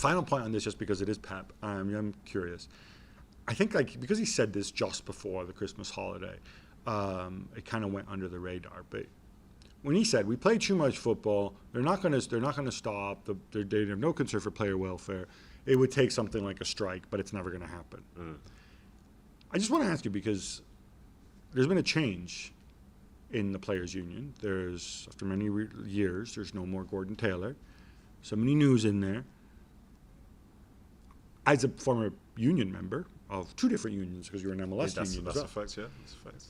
final point on this, just because it is Pep, I'm curious. I think because he said this just before the Christmas holiday, it kind of went under the radar. But when he said we play too much football, they're not going to stop. They have no concern for player welfare. It would take something like a strike, but it's never going to happen. I just want to ask you, because there's been a change in the players' union. After many years, there's no more Gordon Taylor. So many news in there. As a former union member of two different unions, because you're an MLS union. That's a fact, yeah. That's a fact.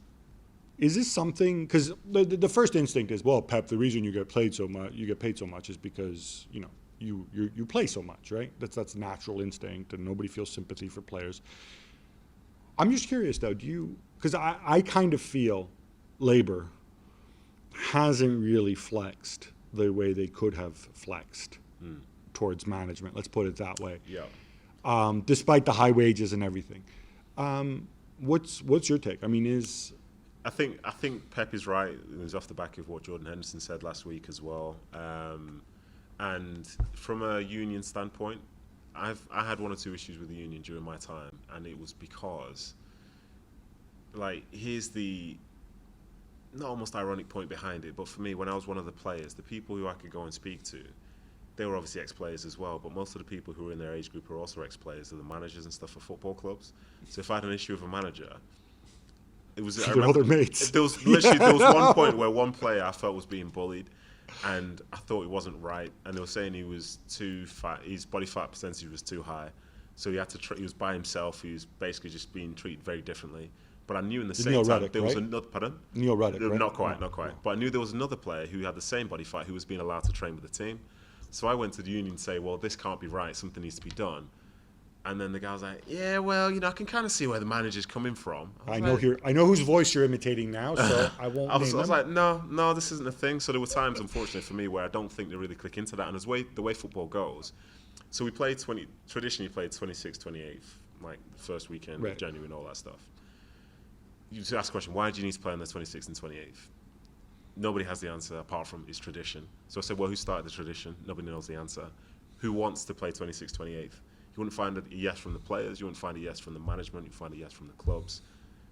Is this something? Because the first instinct is, well, Pep, the reason you get paid so much, is because you play so much, right? That's natural instinct, and nobody feels sympathy for players. I'm just curious though, because I kind of feel Labour hasn't really flexed the way they could have flexed towards management. Let's put it that way. Yeah. Despite the high wages and everything. What's your take? I mean, I think Pep is right. It was off the back of what Jordan Henderson said last week as well. And from a union standpoint, I had one or two issues with the union during my time, and it was because, here's the not almost ironic point behind it, but for me, when I was one of the players, the people who I could go and speak to, they were obviously ex-players as well, but most of the people who were in their age group were also ex-players. They're the managers and stuff for football clubs. So if I had an issue with a manager, it was other mates. There was one point where one player I felt was being bullied, and I thought it wasn't right. And they were saying he was too fat. His body fat percentage was too high, so he had to. He was by himself. He was basically just being treated very differently. But I knew in the same time there was another. Pardon? Neil Ruddock, right? Not quite. But I knew there was another player who had the same body fat who was being allowed to train with the team. So I went to the union and say, well, this can't be right. Something needs to be done. And then the guy was like, yeah, well, I can kind of see where the manager's coming from. I know whose voice you're imitating now, so I won't I was like, no, this isn't a thing. So there were times, unfortunately for me, where I don't think they really click into that. And the way football goes, so we played traditionally played 26th, 28th, like the first weekend of January and all that stuff. You just ask the question, why do you need to play on the 26th and 28th? Nobody has the answer apart from it's tradition. So I said, well, who started the tradition? Nobody knows the answer. Who wants to play 26th, 28th? You wouldn't find a yes from the players. You wouldn't find a yes from the management. You'd find a yes from the clubs.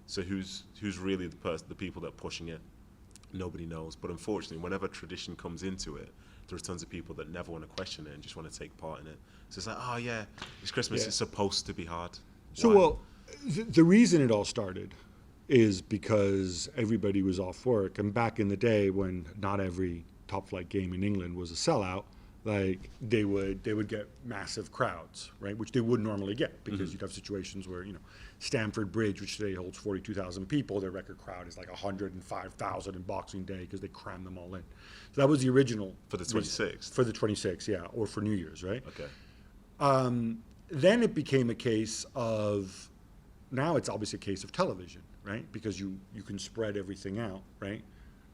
So who's really the people that are pushing it? Nobody knows. But unfortunately, whenever tradition comes into it, there's tons of people that never want to question it and just want to take part in it. So it's like, oh yeah, it's Christmas. Yeah. It's supposed to be hard. So well, the reason it all started is because everybody was off work, and back in the day when not every top flight game in England was a sellout, they would get massive crowds, right? Which they would normally get, because you'd have situations where Stamford Bridge, which today holds 42,000 people, their record crowd is like 105,000 in Boxing Day because they cram them all in. So that was the original for the 26th. For the 26th, yeah, or for New Year's, right? Okay. Then it became a case of, now it's obviously a case of television, right? Because you can spread everything out, right?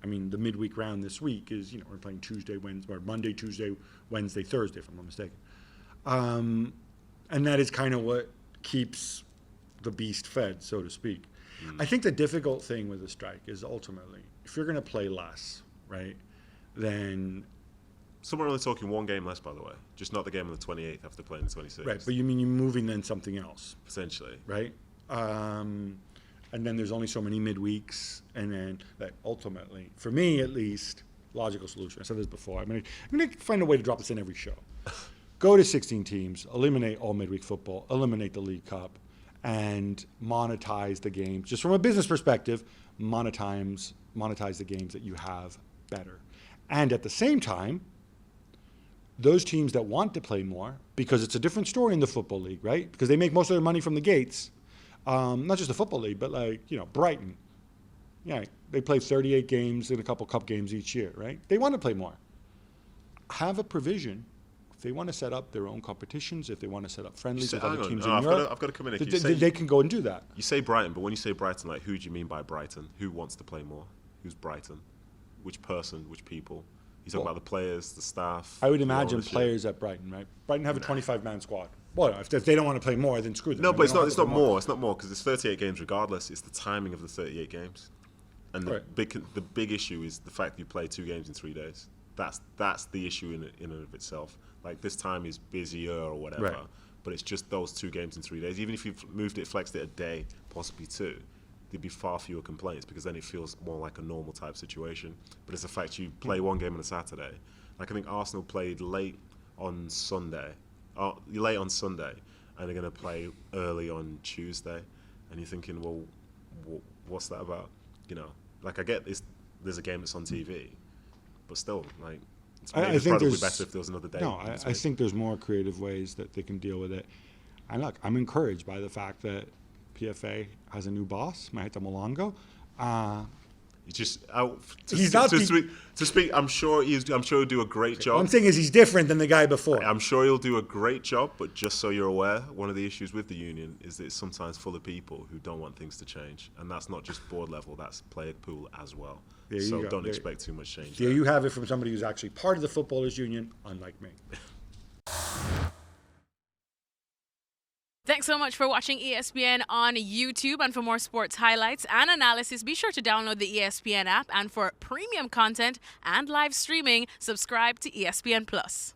I mean, the midweek round this week is, we're playing Tuesday, Wednesday, or Monday, Tuesday, Wednesday, Thursday, if I'm not mistaken. And that is kind of what keeps the beast fed, so to speak. I think the difficult thing with a strike is ultimately, if you're going to play less, right, then... Some are only talking one game less, by the way. Just not the game on the 28th after playing the 26th. Right, but you mean you're moving then something else. Potentially. Right? And then there's only so many midweeks, and then ultimately, for me at least, logical solution. I said this before. I'm gonna find a way to drop this in every show. Go to 16 teams, eliminate all midweek football, eliminate the League Cup, and monetize the games. Just from a business perspective, monetize the games that you have better. And at the same time, those teams that want to play more, because it's a different story in the Football League, right? Because they make most of their money from the gates. Not just the Football League, but Brighton. Yeah, they play 38 games and a couple cup games each year, right? They want to play more. Have a provision. If they want to set up their own competitions, if they want to set up friendlies with other teams in Europe, I've got to come in. They can go and do that. You say Brighton, but when you say Brighton, who do you mean by Brighton? Who wants to play more? Who's Brighton? Which person? Which people? You talk about the players, the staff. I would imagine players at Brighton, right? Brighton have a 25-man squad. Well, if they don't want to play more, then screw them. No, but it's not more. It's not more because it's 38 games regardless. It's the timing of the 38 games, and the big issue is the fact that you play 2 games in 3 days. That's the issue in and of itself. like this time is busier or whatever. Right. But it's just those 2 games in 3 days. Even if you've moved it, flexed it a day, possibly 2, there'd be far fewer complaints because then it feels more like a normal type situation. But it's the fact you play 1 game on a Saturday. Like I think Arsenal played late on Sunday, and they're going to play early on Tuesday. And you're thinking, well, what's that about? You know, like I get there's a game that's on TV, but still, like it's probably better if there was another day. No, I think there's more creative ways that they can deal with it. And look, I'm encouraged by the fact that PFA has a new boss, Maheta Molango. He's just to speak. I'm sure he'll do a great job. What I'm saying is he's different than the guy before. I'm sure he'll do a great job, but just so you're aware, one of the issues with the union is that it's sometimes full of people who don't want things to change, and that's not just board level; that's player pool as well. So don't expect too much change. There you have it from somebody who's actually part of the footballers' union, unlike me. Thanks so much for watching ESPN on YouTube. And for more sports highlights and analysis, be sure to download the ESPN app. And for premium content and live streaming, subscribe to ESPN Plus.